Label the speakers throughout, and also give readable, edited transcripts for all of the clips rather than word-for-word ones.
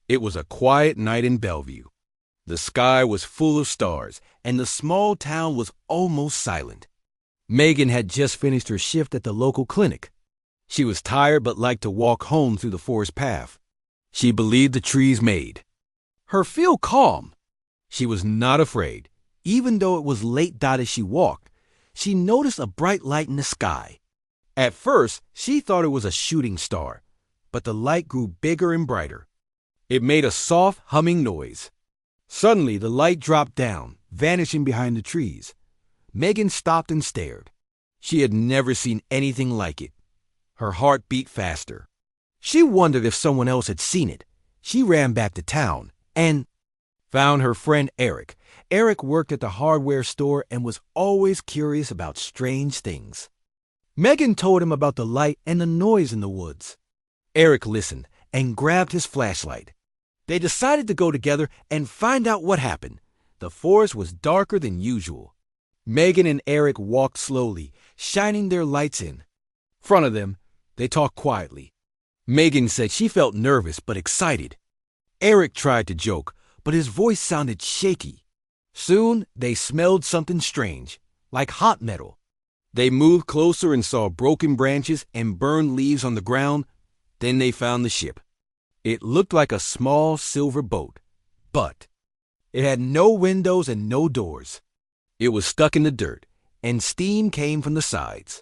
Speaker 1: It was a quiet night in Bellevue. The sky was full of stars, and the small town was almost silent. Megan had just finished her shift at the local clinic. She was tired but liked to walk home through the forest path. She believed the trees made her feel calm. She was not afraid. Even though it was late as she walked, she noticed a bright light in the sky. At first, she thought it was a shooting star, but the light grew bigger and brighter. It made a soft, humming noise. Suddenly, the light dropped down, vanishing behind the trees. Megan stopped and stared. She had never seen anything like it. Her heart beat faster. She wondered if someone else had seen it. She ran back to town and found her friend Eric. Eric worked at the hardware store and was always curious about strange things. Megan told him about the light and the noise in the woods. Eric listened and grabbed his flashlight. They decided to go together and find out what happened. The forest was darker than usual. Megan and Eric walked slowly, shining their lights in front of them. They talked quietly. Megan said she felt nervous but excited. Eric tried to joke, but his voice sounded shaky. Soon, they smelled something strange, like hot metal. They moved closer and saw broken branches and burned leaves on the ground. Then they found the ship. It looked like a small silver boat, but it had no windows and no doors. It was stuck in the dirt, and steam came from the sides.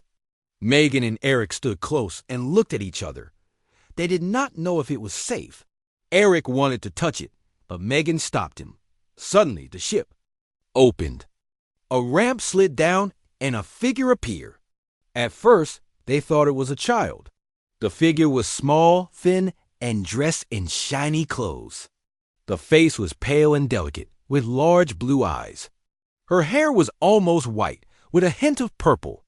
Speaker 1: Megan and Eric stood close and looked at each other. They did not know if it was safe. Eric wanted to touch it, but Megan stopped him. Suddenly, the ship opened. A ramp slid down, and a figure appeared. At first, they thought it was a child. The figure was small, thin, and dressed in shiny clothes. The face was pale and delicate, with large blue eyes. Her hair was almost white, with a hint of purple.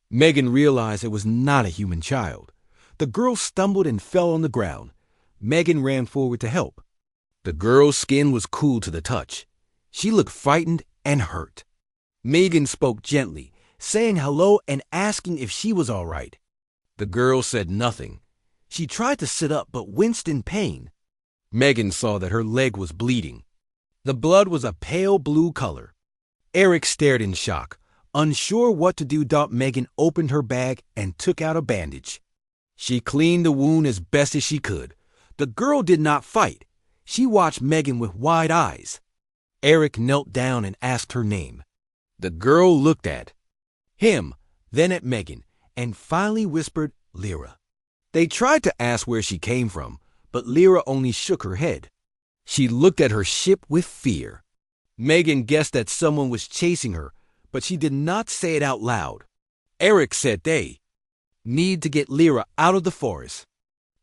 Speaker 1: Megan realized it was not a human child. The girl stumbled and fell on the ground. Megan ran forward to help. The girl's skin was cool to the touch. She looked frightened and hurt. Megan spoke gently, saying hello and asking if she was all right. The girl said nothing. She tried to sit up but winced in pain. Megan saw that her leg was bleeding. The blood was a pale blue color. Eric stared in shock. Unsure what to do, Megan opened her bag and took out a bandage. She cleaned the wound as best as she could. The girl did not fight. She watched Megan with wide eyes. Eric knelt down and asked her name. The girl looked at him, then at Megan, and finally whispered, Lyra. They tried to ask where she came from, but Lyra only shook her head. She looked at her ship with fear. Megan guessed that someone was chasing her, but she did not say it out loud. Eric said they need to get Lyra out of the forest.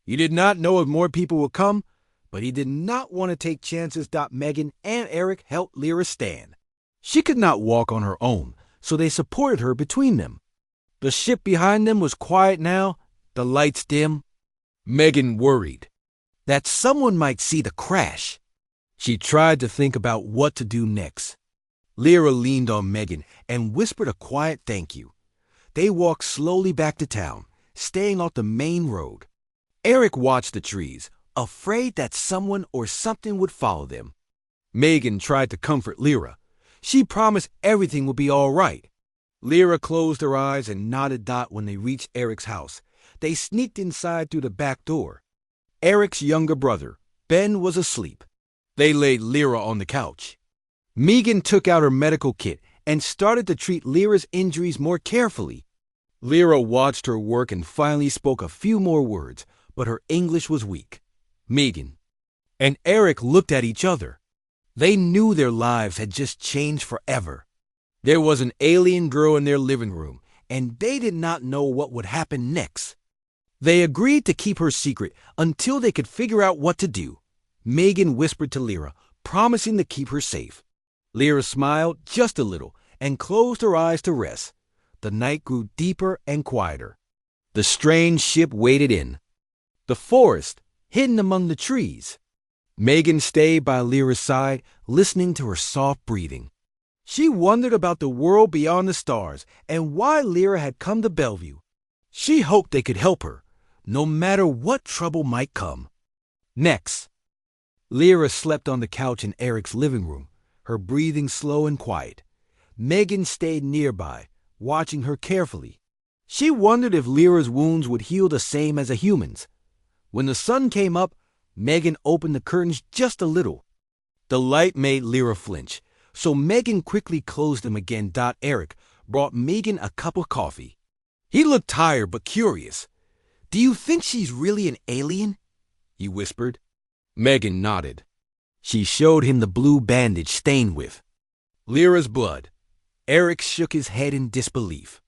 Speaker 1: He did not know if more people would come, but he did not want to take chances. Megan and Eric helped Lyra stand. She could not walk on her own, so they supported her between them. The ship behind them was quiet now, the lights dim. Megan worried that someone might see the crash. She tried to think about what to do next. Lyra leaned on Megan and whispered a quiet thank you. They walked slowly back to town, staying off the main road. Eric watched the trees, afraid that someone or something would follow them. Megan tried to comfort Lyra. She promised everything would be all right. Lyra closed her eyes and nodded. When they reached Eric's house, they sneaked inside through the back door. Eric's younger brother, Ben, was asleep. They laid Lyra on the couch. Megan took out her medical kit and started to treat Lyra's injuries more carefully. Lyra watched her work and finally spoke a few more words, but her English was weak. Megan and Eric looked at each other. They knew their lives had just changed forever. There was an alien girl in their living room, and they did not know what would happen next. They agreed to keep her secret until they could figure out what to do. Megan whispered to Lyra, promising to keep her safe. Lyra smiled just a little and closed her eyes to rest. The night grew deeper and quieter. The strange ship waded in the forest, hidden among the trees. Megan stayed by Lyra's side, listening to her soft breathing. She wondered about the world beyond the stars and why Lyra had come to Bellevue. She hoped they could help her, no matter what trouble might come. Next, Lyra slept on the couch in Eric's living room, her breathing slow and quiet. Megan stayed nearby, watching her carefully. She wondered if Lyra's wounds would heal the same as a human's. When the sun came up, Megan opened the curtains just a little. The light made Lyra flinch, so Megan quickly closed them again. Eric brought Megan a cup of coffee. He looked tired but curious. "Do you think she's really an alien?" he whispered. Megan nodded. She showed him the blue bandage stained with Lyra's blood. Eric shook his head in disbelief.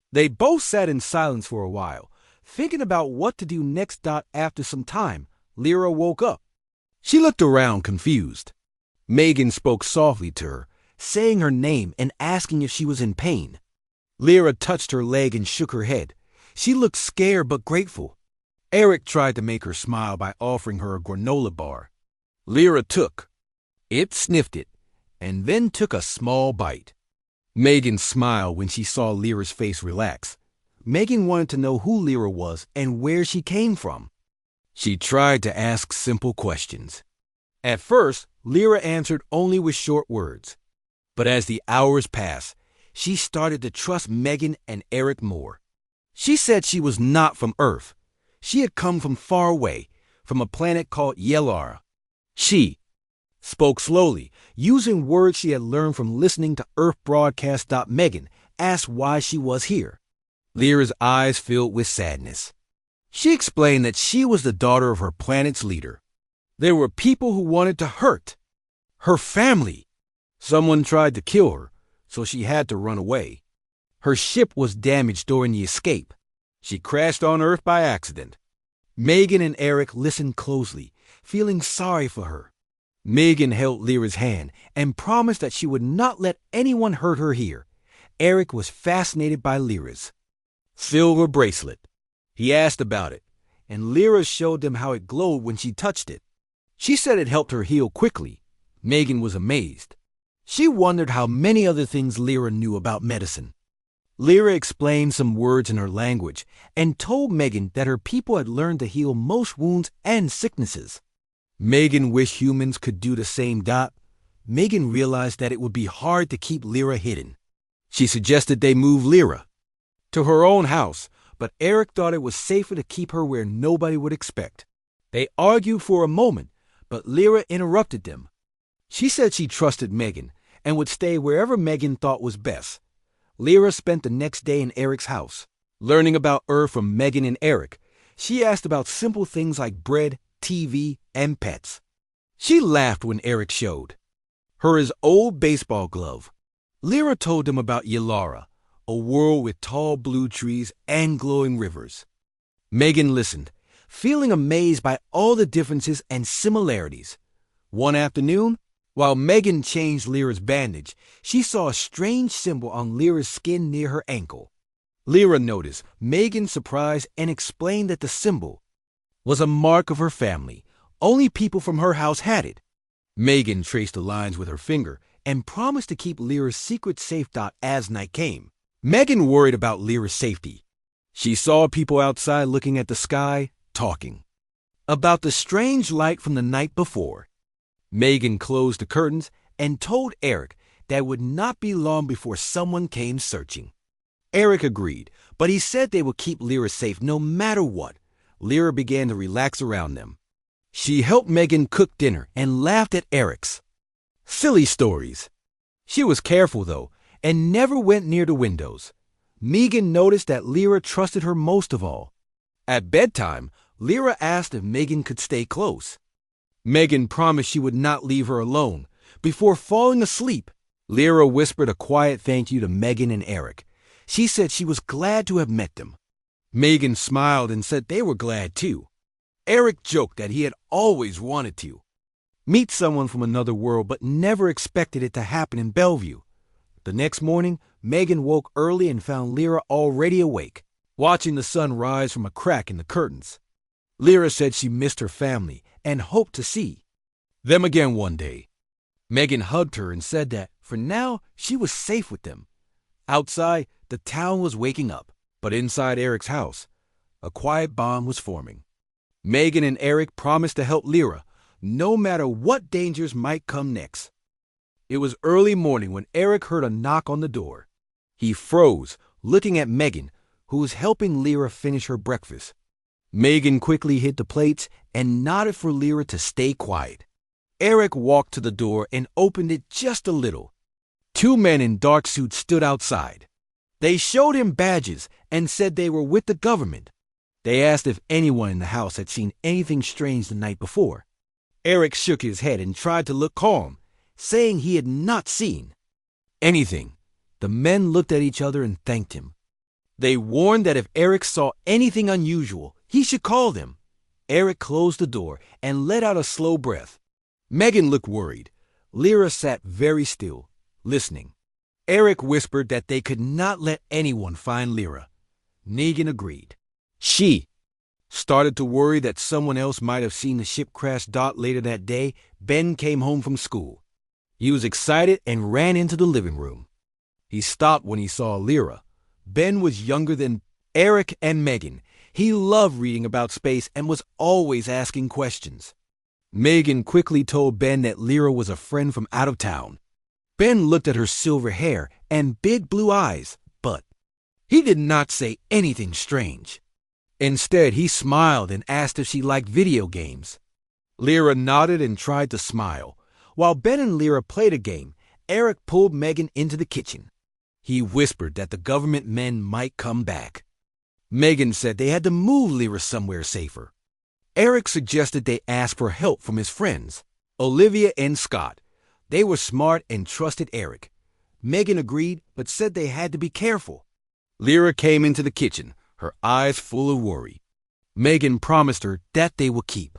Speaker 1: They both sat in silence for a while, thinking about what to do next. After some time, Lyra woke up. She looked around confused. Megan spoke softly to her, saying her name and asking if she was in pain. Lyra touched her leg and shook her head. She looked scared but grateful. Eric tried to make her smile by offering her a granola bar. Lyra took it, sniffed it, and then took a small bite. Megan smiled when she saw Lyra's face relax. Megan wanted to know who Lyra was and where she came from. She tried to ask simple questions. At first, Lyra answered only with short words. But as the hours passed, she started to trust Megan and Eric more. She said she was not from Earth. She had come from far away, from a planet called Yelara. She spoke slowly, using words she had learned from listening to Earth broadcasts. Megan asked why she was here. Lyra's eyes filled with sadness. She explained that she was the daughter of her planet's leader. There were people who wanted to hurt her family. Someone tried to kill her, so she had to run away. Her ship was damaged during the escape. She crashed on Earth by accident. Megan and Eric listened closely, feeling sorry for her. Megan held Lyra's hand and promised that she would not let anyone hurt her here. Eric was fascinated by Lyra's silver bracelet. He asked about it, and Lyra showed them how it glowed when she touched it. She said it helped her heal quickly. Megan was amazed. She wondered how many other things Lyra knew about medicine. Lyra explained some words in her language and told Megan that her people had learned to heal most wounds and sicknesses. Megan wished humans could do the same. Megan realized that it would be hard to keep Lyra hidden. She suggested they move Lyra to her own house, but Eric thought it was safer to keep her where nobody would expect. They argued for a moment, but Lyra interrupted them. She said she trusted Megan and would stay wherever Megan thought was best. Lyra spent the next day in Eric's house, learning about Earth from Megan and Eric. She asked about simple things like bread, TV, and pets. She laughed when Eric showed her his old baseball glove. Lyra told them about Yelara, a world with tall blue trees and glowing rivers. Megan listened, feeling amazed by all the differences and similarities. One afternoon, while Megan changed Lyra's bandage, she saw a strange symbol on Lyra's skin near her ankle. Lyra noticed Megan's surprise and explained that the symbol was a mark of her family. Only people from her house had it. Megan traced the lines with her finger and promised to keep Lyra's secret safe. As night came, Megan worried about Lyra's safety. She saw people outside looking at the sky, talking about the strange light from the night before. Megan closed the curtains and told Eric that it would not be long before someone came searching. Eric agreed, but he said they would keep Lyra safe no matter what. Lyra began to relax around them. She helped Megan cook dinner and laughed at Eric's silly stories. She was careful, though, and never went near the windows. Megan noticed that Lyra trusted her most of all. At bedtime, Lyra asked if Megan could stay close. Megan promised she would not leave her alone. Before falling asleep, Lyra whispered a quiet thank you to Megan and Eric. She said she was glad to have met them. Megan smiled and said they were glad too. Eric joked that he had always wanted to meet someone from another world but never expected it to happen in Bellevue. The next morning, Megan woke early and found Lyra already awake, watching the sun rise from a crack in the curtains. Lyra said she missed her family and hoped to see them again one day. Megan hugged her and said that, for now, she was safe with them. Outside, the town was waking up, but inside Eric's house, a quiet bond was forming. Megan and Eric promised to help Lyra, no matter what dangers might come next. It was early morning when Eric heard a knock on the door. He froze, looking at Megan, who was helping Lyra finish her breakfast. Megan quickly hid the plates and nodded for Lyra to stay quiet. Eric walked to the door and opened it just a little. Two men in dark suits stood outside. They showed him badges and said they were with the government. They asked if anyone in the house had seen anything strange the night before. Eric shook his head and tried to look calm, saying he had not seen anything. The men looked at each other and thanked him. They warned that if Eric saw anything unusual, he should call them. Eric closed the door and let out a slow breath. Megan looked worried. Lyra sat very still, listening. Eric whispered that they could not let anyone find Lyra. Negan agreed. She started to worry that someone else might have seen the ship crash. Later that day, Ben came home from school. He was excited and ran into the living room. He stopped when he saw Lyra. Ben was younger than Eric and Megan. He loved reading about space and was always asking questions. Megan quickly told Ben that Lyra was a friend from out of town. Ben looked at her silver hair and big blue eyes, but he did not say anything strange. Instead, he smiled and asked if she liked video games. Lyra nodded and tried to smile. While Ben and Lyra played a game, Eric pulled Megan into the kitchen. He whispered that the government men might come back. Megan said they had to move Lyra somewhere safer. Eric suggested they ask for help from his friends, Olivia and Scott. They were smart and trusted Eric. Megan agreed, but said they had to be careful. Lyra came into the kitchen, her eyes full of worry. Megan promised her that they would keep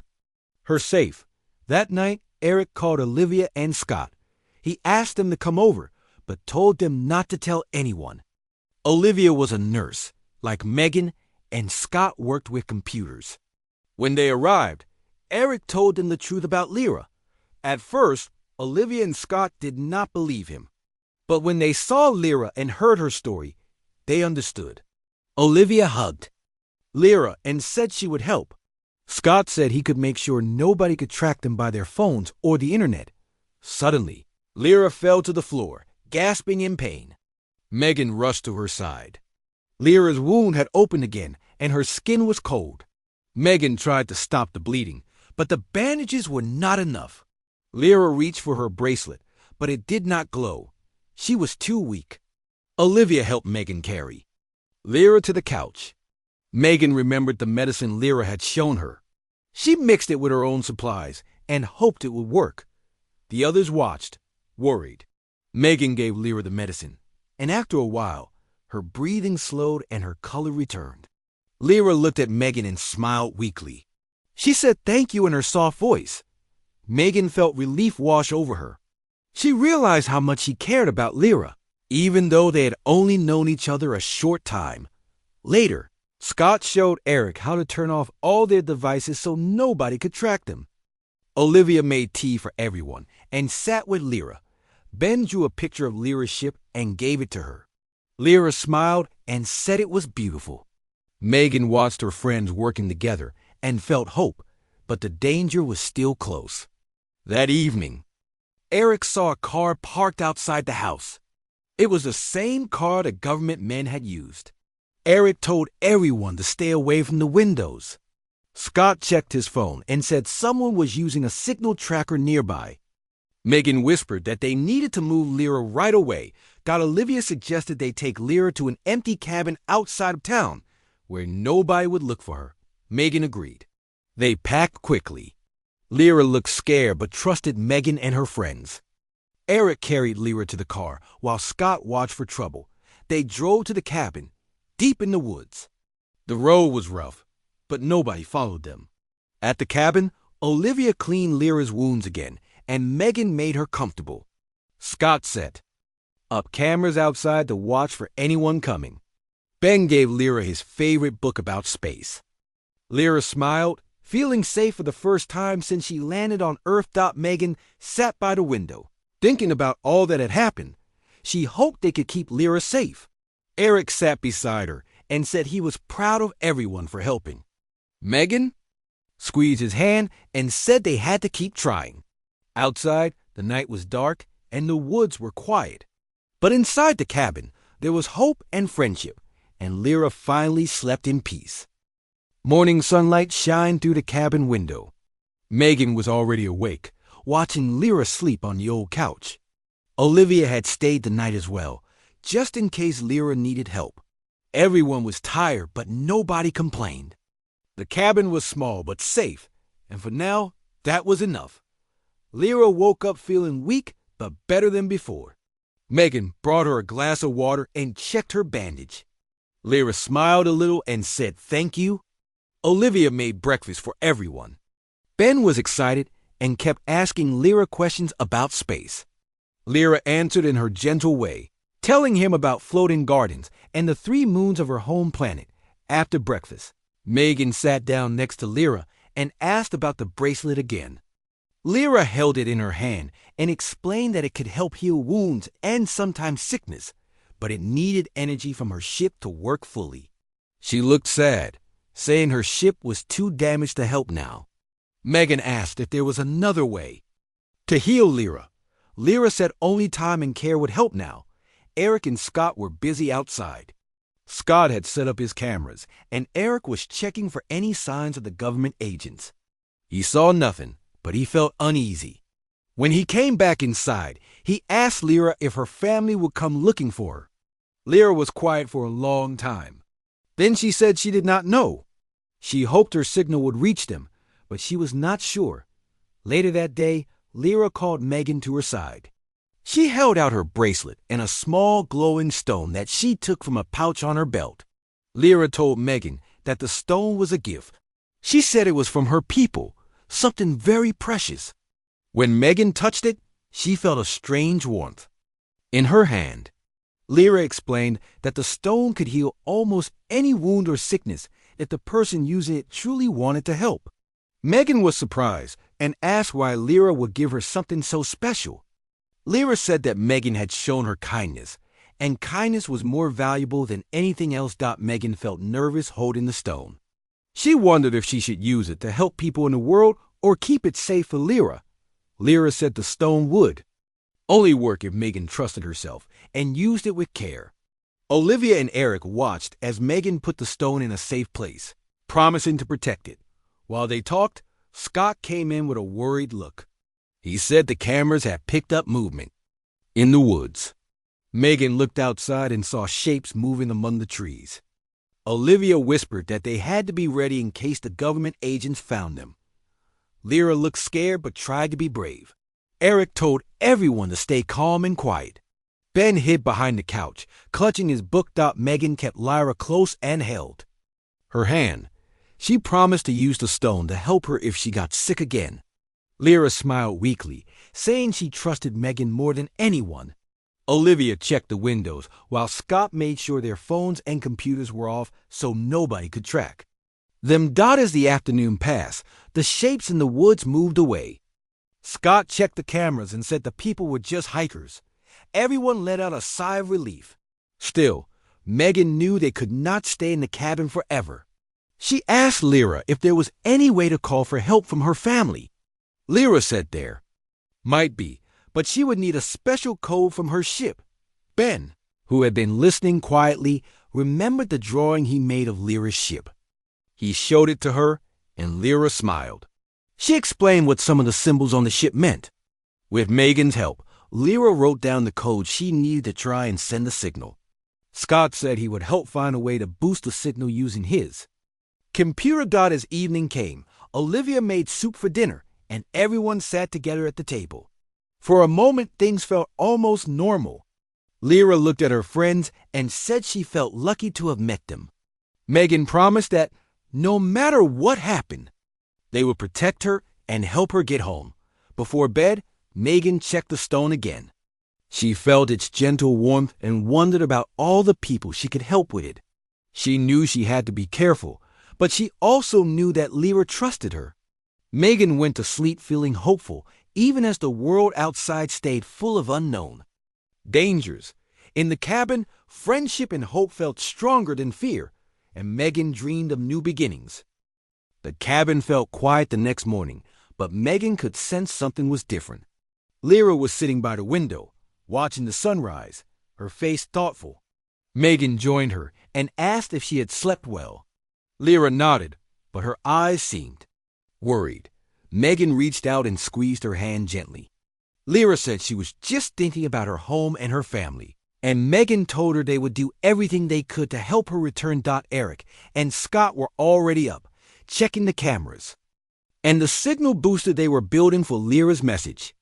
Speaker 1: her safe. That night, Eric called Olivia and Scott. He asked them to come over, but told them not to tell anyone. Olivia was a nurse, like Megan, and Scott worked with computers. When they arrived, Eric told them the truth about Lyra. At first, Olivia and Scott did not believe him. But when they saw Lyra and heard her story, they understood. Olivia hugged Lyra and said she would help. Scott said he could make sure nobody could track them by their phones or the internet. Suddenly, Lyra fell to the floor, gasping in pain. Megan rushed to her side. Lyra's wound had opened again, and her skin was cold. Megan tried to stop the bleeding, but the bandages were not enough. Lyra reached for her bracelet, but it did not glow. She was too weak. Olivia helped Megan carry Lyra to the couch. Megan remembered the medicine Lyra had shown her. She mixed it with her own supplies and hoped it would work. The others watched, worried. Megan gave Lyra the medicine, and after a while, her breathing slowed and her color returned. Lyra looked at Megan and smiled weakly. She said thank you in her soft voice. Megan felt relief wash over her. She realized how much she cared about Lyra, even though they had only known each other a short time. Later, Scott showed Eric how to turn off all their devices so nobody could track them. Olivia made tea for everyone and sat with Lyra. Ben drew a picture of Lyra's ship and gave it to her. Lyra smiled and said it was beautiful. Megan watched her friends working together and felt hope, but the danger was still close. That evening, Eric saw a car parked outside the house. It was the same car the government men had used. Eric told everyone to stay away from the windows. Scott checked his phone and said someone was using a signal tracker nearby. Megan whispered that they needed to move Lyra right away. Olivia suggested they take Lyra to an empty cabin outside of town, where nobody would look for her. Megan agreed. They packed quickly. Lyra looked scared but trusted Megan and her friends. Eric carried Lyra to the car while Scott watched for trouble. They drove to the cabin, deep in the woods. The road was rough, but nobody followed them. At the cabin, Olivia cleaned Lyra's wounds again, and Megan made her comfortable. Scott set up cameras outside to watch for anyone coming. Ben gave Lyra his favorite book about space. Lyra smiled, feeling safe for the first time since she landed on Earth. Megan sat by the window, thinking about all that had happened. She hoped they could keep Lyra safe. Eric sat beside her and said he was proud of everyone for helping. Megan squeezed his hand, and said they had to keep trying. Outside, the night was dark and the woods were quiet. But inside the cabin, there was hope and friendship, and Lyra finally slept in peace. Morning sunlight shined through the cabin window. Megan was already awake, watching Lyra sleep on the old couch. Olivia had stayed the night as well, just in case Lyra needed help. Everyone was tired, but nobody complained. The cabin was small but safe, and for now, that was enough. Lyra woke up feeling weak, but better than before. Megan brought her a glass of water and checked her bandage. Lyra smiled a little and said thank you. Olivia made breakfast for everyone. Ben was excited and kept asking Lyra questions about space. Lyra answered in her gentle way, telling him about floating gardens and the 3 moons of her home planet. After breakfast, Megan sat down next to Lyra and asked about the bracelet again. Lyra held it in her hand and explained that it could help heal wounds and sometimes sickness, but it needed energy from her ship to work fully. She looked sad, saying her ship was too damaged to help now. Megan asked if there was another way to heal Lyra. Lyra said only time and care would help now. Eric and Scott were busy outside. Scott had set up his cameras, and Eric was checking for any signs of the government agents. He saw nothing, but he felt uneasy. When he came back inside, he asked Lyra if her family would come looking for her. Lyra was quiet for a long time. Then she said she did not know. She hoped her signal would reach them, but she was not sure. Later that day, Lyra called Megan to her side. She held out her bracelet and a small glowing stone that she took from a pouch on her belt. Lyra told Megan that the stone was a gift. She said it was from her people, something very precious. When Megan touched it, she felt a strange warmth. In her hand, Lyra explained that the stone could heal almost any wound or sickness if the person using it truly wanted to help. Megan was surprised and asked why Lyra would give her something so special. Lyra said that Megan had shown her kindness, and kindness was more valuable than anything else. Megan felt nervous holding the stone. She wondered if she should use it to help people in the world or keep it safe for Lyra. Lyra said the stone would only work if Megan trusted herself and used it with care. Olivia and Eric watched as Megan put the stone in a safe place, promising to protect it. While they talked, Scott came in with a worried look. He said the cameras had picked up movement in the woods. Megan looked outside and saw shapes moving among the trees. Olivia whispered that they had to be ready in case the government agents found them. Lyra looked scared but tried to be brave. Eric told everyone to stay calm and quiet. Ben hid behind the couch, clutching his book. Megan kept Lyra close and held her hand. She promised to use the stone to help her if she got sick again. Lyra smiled weakly, saying she trusted Megan more than anyone. Olivia checked the windows, while Scott made sure their phones and computers were off so nobody could track them. As the afternoon passed, the shapes in the woods moved away. Scott checked the cameras and said the people were just hikers. Everyone let out a sigh of relief. Still, Megan knew they could not stay in the cabin forever. She asked Lyra if there was any way to call for help from her family. Lyra said there might be, but she would need a special code from her ship. Ben, who had been listening quietly, remembered the drawing he made of Lyra's ship. He showed it to her, and Lyra smiled. She explained what some of the symbols on the ship meant. With Megan's help, Lyra wrote down the code she needed to try and send the signal. Scott said he would help find a way to boost the signal using his computer. As evening came, Olivia made soup for dinner, and everyone sat together at the table. For a moment, things felt almost normal. Lyra looked at her friends and said she felt lucky to have met them. Megan promised that no matter what happened, they would protect her and help her get home. Before bed, Megan checked the stone again. She felt its gentle warmth and wondered about all the people she could help with it. She knew she had to be careful, but she also knew that Lyra trusted her. Megan went to sleep feeling hopeful, even as the world outside stayed full of unknown dangers. In the cabin, friendship and hope felt stronger than fear, and Megan dreamed of new beginnings. The cabin felt quiet the next morning, but Megan could sense something was different. Lyra was sitting by the window, watching the sunrise, her face thoughtful. Megan joined her and asked if she had slept well. Lyra nodded, but her eyes seemed worried. Megan reached out and squeezed her hand gently. Lyra said she was just thinking about her home and her family, and Megan told her they would do everything they could to help her return. Eric and Scott were already up, checking the cameras and the signal booster they were building for Lyra's message.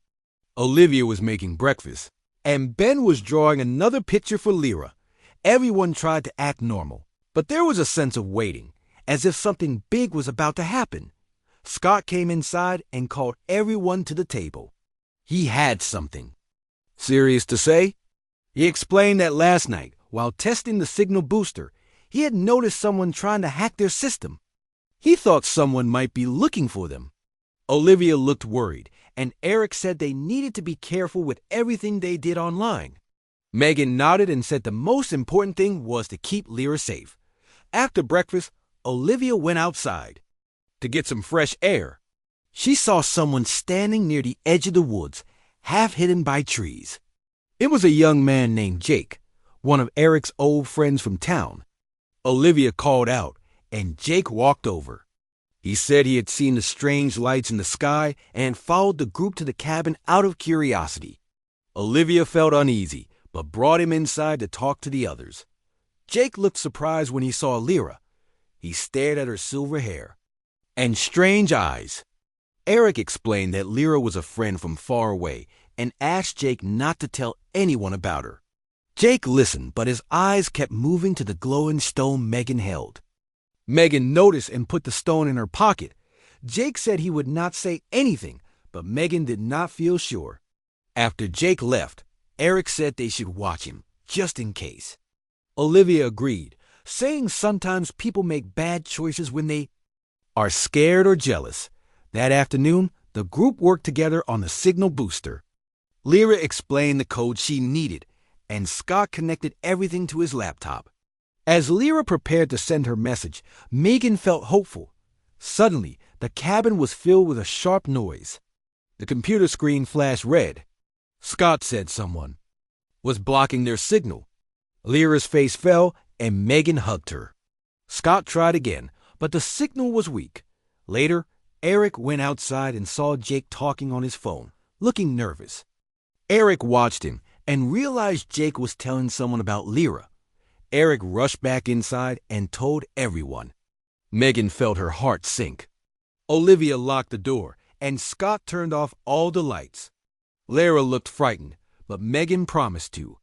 Speaker 1: Olivia was making breakfast, and Ben was drawing another picture for Lyra. Everyone tried to act normal, but there was a sense of waiting, as if something big was about to happen. Scott came inside and called everyone to the table. He had something serious to say. He explained that last night, while testing the signal booster, he had noticed someone trying to hack their system. He thought someone might be looking for them. Olivia looked worried, and Eric said they needed to be careful with everything they did online. Megan nodded and said the most important thing was to keep Lyra safe. After breakfast, Olivia went outside to get some fresh air. She saw someone standing near the edge of the woods, half hidden by trees. It was a young man named Jake, one of Eric's old friends from town. Olivia called out, and Jake walked over. He said he had seen the strange lights in the sky and followed the group to the cabin out of curiosity. Olivia felt uneasy, but brought him inside to talk to the others. Jake looked surprised when he saw Lyra. He stared at her silver hair and strange eyes. Eric explained that Lyra was a friend from far away and asked Jake not to tell anyone about her. Jake listened, but his eyes kept moving to the glowing stone Megan held. Megan noticed and put the stone in her pocket. Jake said he would not say anything, but Megan did not feel sure. After Jake left, Eric said they should watch him, just in case. Olivia agreed, saying sometimes people make bad choices when they are scared or jealous. That afternoon, the group worked together on the signal booster. Lyra explained the code she needed, and Scott connected everything to his laptop. As Lyra prepared to send her message, Megan felt hopeful. Suddenly, the cabin was filled with a sharp noise. The computer screen flashed red. Scott said someone was blocking their signal. Lyra's face fell, and Megan hugged her. Scott tried again, but the signal was weak. Later, Eric went outside and saw Jake talking on his phone, looking nervous. Eric watched him and realized Jake was telling someone about Lyra. Eric rushed back inside and told everyone. Megan felt her heart sink. Olivia locked the door, and Scott turned off all the lights. Lyra looked frightened, but Megan promised to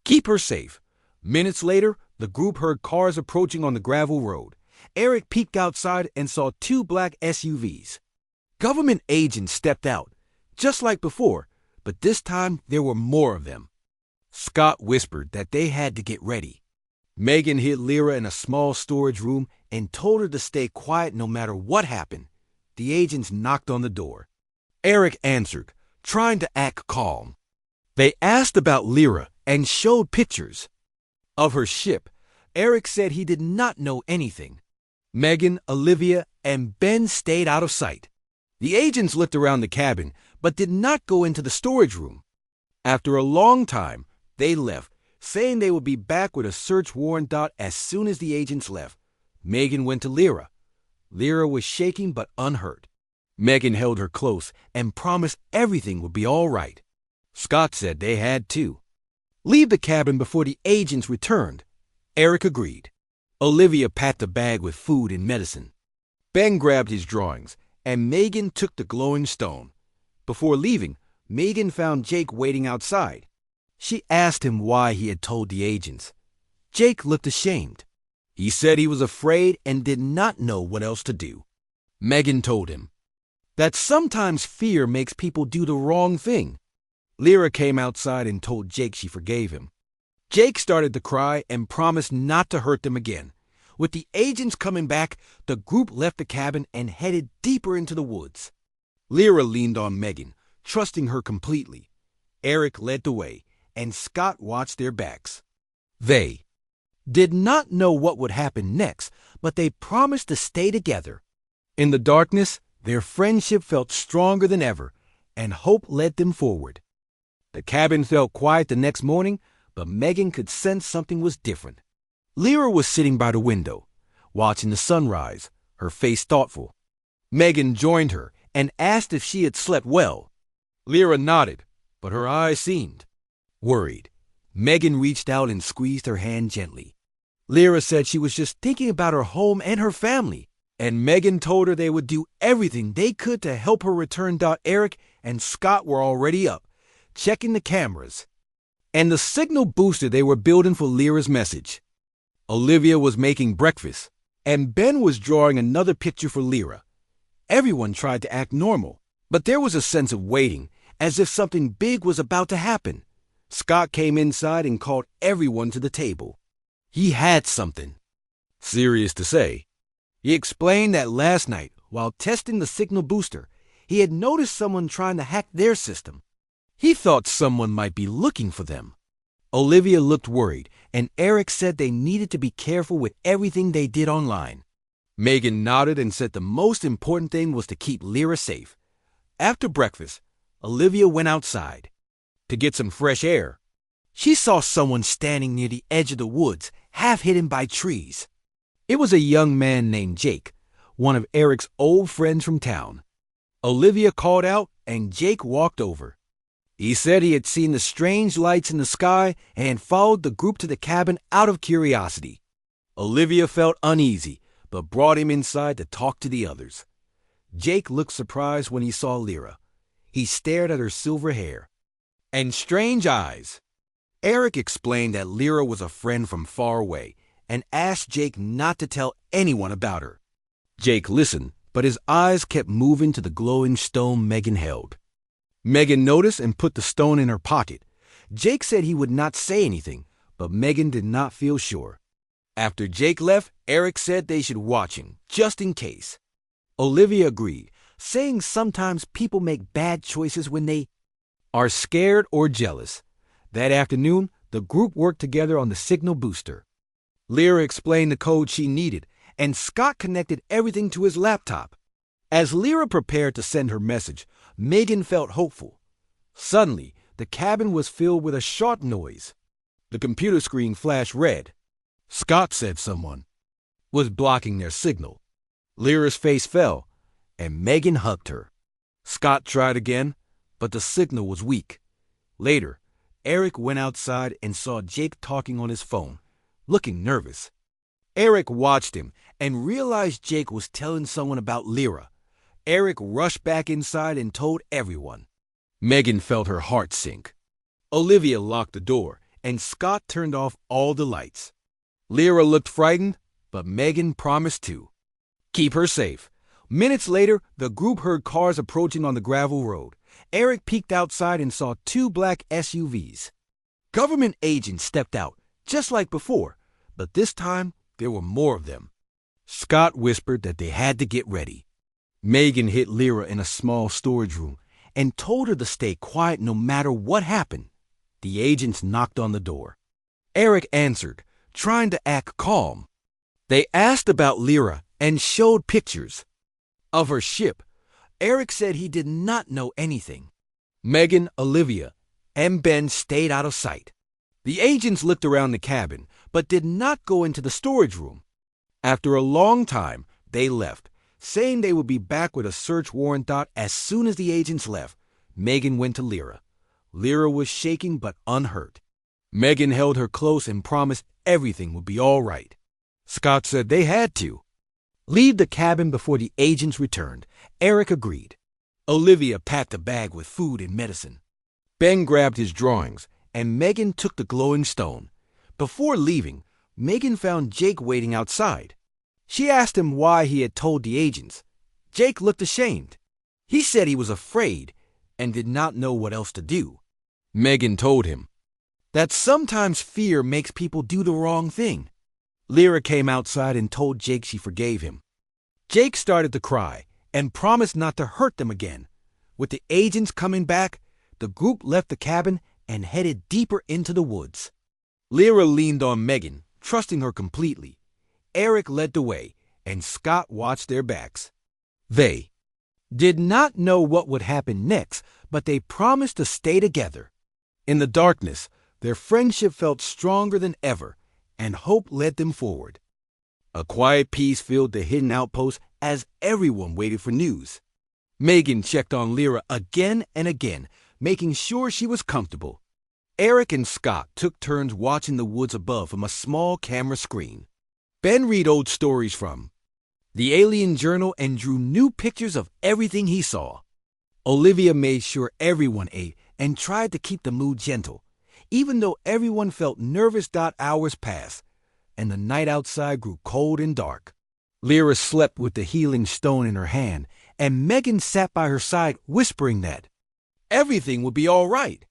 Speaker 1: keep her safe. Minutes later, the group heard cars approaching on the gravel road. Eric peeked outside and saw 2 black SUVs. Government agents stepped out, just like before, but this time there were more of them. Scott whispered that they had to get ready. Megan hid Lyra in a small storage room and told her to stay quiet no matter what happened. The agents knocked on the door. Eric answered, trying to act calm. They asked about Lyra and showed pictures of her ship. Eric said he did not know anything. Megan, Olivia, and Ben stayed out of sight. The agents looked around the cabin, but did not go into the storage room. After a long time, they left, saying they would be back with a search warrant. As soon as the agents left, Megan went to Lyra. Lyra was shaking but unhurt. Megan held her close and promised everything would be all right. Scott said they had to leave the cabin before the agents returned. Eric agreed. Olivia packed a bag with food and medicine. Ben grabbed his drawings, and Megan took the glowing stone. Before leaving, Megan found Jake waiting outside. She asked him why he had told the agents. Jake looked ashamed. He said he was afraid and did not know what else to do. Megan told him that sometimes fear makes people do the wrong thing. Lyra came outside and told Jake she forgave him. Jake started to cry and promised not to hurt them again. With the agents coming back, the group left the cabin and headed deeper into the woods. Lyra leaned on Megan, trusting her completely. Eric led the way, and Scott watched their backs. They did not know what would happen next, but they promised to stay together. In the darkness, their friendship felt stronger than ever, and hope led them forward. The cabin felt quiet the next morning, but Megan could sense something was different. Lyra was sitting by the window, watching the sunrise, her face thoughtful. Megan joined her and asked if she had slept well. Lyra nodded, but her eyes seemed worried. Megan reached out and squeezed her hand gently. Lyra said she was just thinking about her home and her family, and Megan told her they would do everything they could to help her return. Eric and Scott were already up, checking the cameras and the signal booster they were building for Lyra's message. Olivia was making breakfast, and Ben was drawing another picture for Lyra. Everyone tried to act normal, but there was a sense of waiting, as if something big was about to happen. Scott came inside and called everyone to the table. He had something serious to say. He explained that last night, while testing the signal booster, he had noticed someone trying to hack their system. He thought someone might be looking for them. Olivia looked worried, and Eric said they needed to be careful with everything they did online. Megan nodded and said the most important thing was to keep Lyra safe. After breakfast, Olivia went outside to get some fresh air. She saw someone standing near the edge of the woods, half hidden by trees. It was a young man named Jake, one of Eric's old friends from town. Olivia called out, and Jake walked over. He said he had seen the strange lights in the sky and had followed the group to the cabin out of curiosity. Olivia felt uneasy, but brought him inside to talk to the others. Jake looked surprised when he saw Lyra. He stared at her silver hair and strange eyes. Eric explained that Lyra was a friend from far away and asked Jake not to tell anyone about her. Jake listened, but his eyes kept moving to the glowing stone Megan held. Megan noticed and put the stone in her pocket. Jake said he would not say anything, but Megan did not feel sure. After Jake left, Eric said they should watch him, just in case. Olivia agreed, saying sometimes people make bad choices when they are scared or jealous. That afternoon, the group worked together on the signal booster. Lyra explained the code she needed, and Scott connected everything to his laptop. As Lyra prepared to send her message, Megan felt hopeful. Suddenly, the cabin was filled with a sharp noise. The computer screen flashed red. Scott said someone was blocking their signal. Lyra's face fell, and Megan hugged her. Scott tried again, but the signal was weak. Later, Eric went outside and saw Jake talking on his phone, looking nervous. Eric watched him and realized Jake was telling someone about Lyra. Eric rushed back inside and told everyone. Megan felt her heart sink. Olivia locked the door, and Scott turned off all the lights. Lyra looked frightened, but Megan promised to keep her safe. Minutes later, the group heard cars approaching on the gravel road. Eric peeked outside and saw 2 black SUVs. Government agents stepped out, just like before, but this time there were more of them. Scott whispered that they had to get ready. Megan hid Lyra in a small storage room and told her to stay quiet no matter what happened. The agents knocked on the door. Eric answered, trying to act calm. They asked about Lyra and showed pictures of her ship. Eric said he did not know anything. Megan, Olivia, and Ben stayed out of sight. The agents looked around the cabin, but did not go into the storage room. After a long time, they left, saying they would be back with a search warrant. As soon as the agents left, Megan went to Lyra. Lyra was shaking but unhurt. Megan held her close and promised everything would be all right. Scott said they had to leave the cabin before the agents returned. Eric agreed. Olivia packed a bag with food and medicine. Ben grabbed his drawings, and Megan took the glowing stone. Before leaving, Megan found Jake waiting outside. She asked him why he had told the agents. Jake looked ashamed. He said he was afraid and did not know what else to do. Megan told him that sometimes fear makes people do the wrong thing. Lyra came outside and told Jake she forgave him. Jake started to cry and promised not to hurt them again. With the agents coming back, the group left the cabin and headed deeper into the woods. Lyra leaned on Megan, trusting her completely. Eric led the way, and Scott watched their backs. They did not know what would happen next, but they promised to stay together. In the darkness, their friendship felt stronger than ever, and hope led them forward. A quiet peace filled the hidden outpost as everyone waited for news. Megan checked on Lyra again and again, making sure she was comfortable. Eric and Scott took turns watching the woods above from a small camera screen. Ben read old stories from the Alien Journal and drew new pictures of everything he saw. Olivia made sure everyone ate and tried to keep the mood gentle, even though everyone felt nervous. Hours passed, and the night outside grew cold and dark. Lyra slept with the healing stone in her hand, and Megan sat by her side whispering that everything would be all right.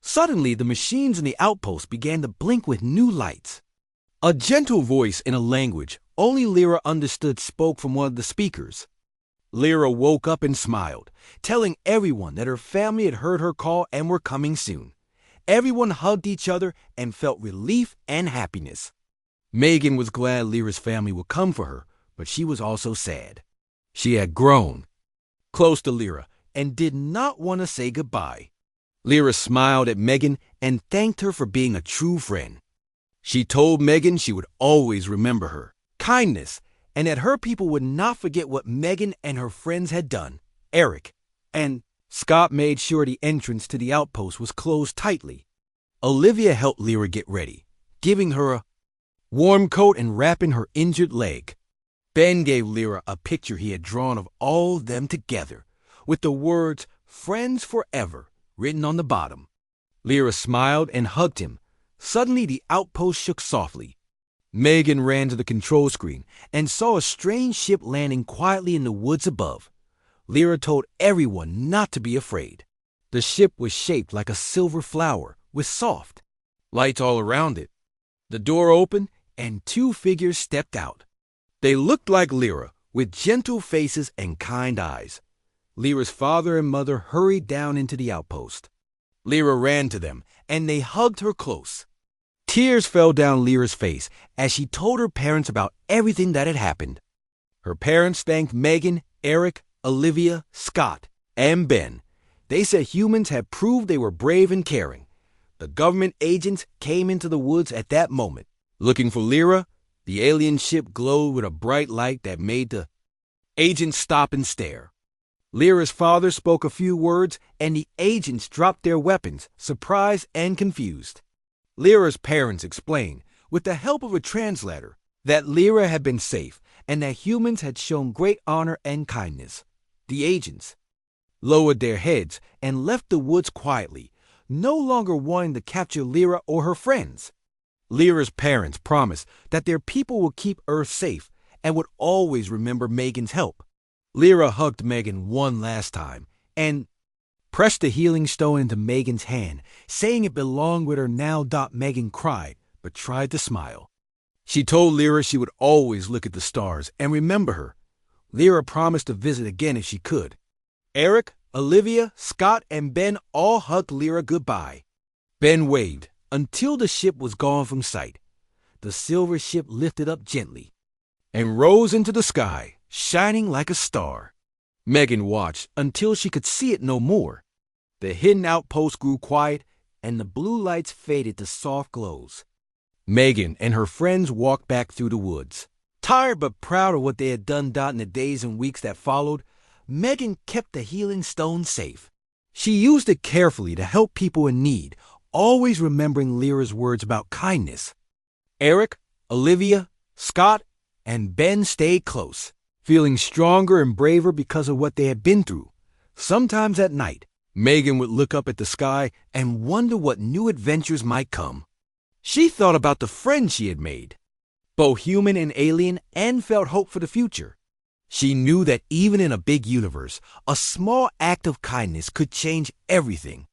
Speaker 1: Suddenly, the machines in the outpost began to blink with new lights. A gentle voice in a language only Lyra understood spoke from one of the speakers. Lyra woke up and smiled, telling everyone that her family had heard her call and were coming soon. Everyone hugged each other and felt relief and happiness. Megan was glad Lyra's family would come for her, but she was also sad. She had grown close to Lyra and did not want to say goodbye. Lyra smiled at Megan and thanked her for being a true friend. She told Megan she would always remember her kindness and that her people would not forget what Megan and her friends had done. Eric and Scott made sure the entrance to the outpost was closed tightly. Olivia helped Lyra get ready, giving her a warm coat and wrapping her injured leg. Ben gave Lyra a picture he had drawn of all of them together, with the words "Friends Forever" written on the bottom. Lyra smiled and hugged him. Suddenly, the outpost shook softly. Megan ran to the control screen and saw a strange ship landing quietly in the woods above. Lyra told everyone not to be afraid. The ship was shaped like a silver flower with soft lights all around it. The door opened and two figures stepped out. They looked like Lyra, with gentle faces and kind eyes. Lyra's father and mother hurried down into the outpost. Lyra ran to them, and they hugged her close. Tears fell down Lyra's face as she told her parents about everything that had happened. Her parents thanked Megan, Eric, Olivia, Scott, and Ben. They said humans had proved they were brave and caring. The government agents came into the woods at that moment. Looking for Lyra, the alien ship glowed with a bright light that made the agents stop and stare. Lyra's father spoke a few words, and the agents dropped their weapons, surprised and confused. Lyra's parents explained, with the help of a translator, that Lyra had been safe and that humans had shown great honor and kindness. The agents lowered their heads and left the woods quietly, no longer wanting to capture Lyra or her friends. Lyra's parents promised that their people would keep Earth safe and would always remember Megan's help. Lyra hugged Megan one last time and pressed the healing stone into Megan's hand, saying it belonged with her now. Megan cried, but tried to smile. She told Lyra she would always look at the stars and remember her. Lyra promised to visit again if she could. Eric, Olivia, Scott, and Ben all hugged Lyra goodbye. Ben waved until the ship was gone from sight. The silver ship lifted up gently and rose into the sky, shining like a star. Megan watched until she could see it no more. The hidden outpost grew quiet, and the blue lights faded to soft glows. Megan and her friends walked back through the woods. Tired but proud of what they had done in the days and weeks that followed, Megan kept the healing stone safe. She used it carefully to help people in need, always remembering Lyra's words about kindness. Eric, Olivia, Scott, and Ben stayed close, feeling stronger and braver because of what they had been through. Sometimes at night, Megan would look up at the sky and wonder what new adventures might come. She thought about the friends she had made, both human and alien, and felt hope for the future. She knew that even in a big universe, a small act of kindness could change everything.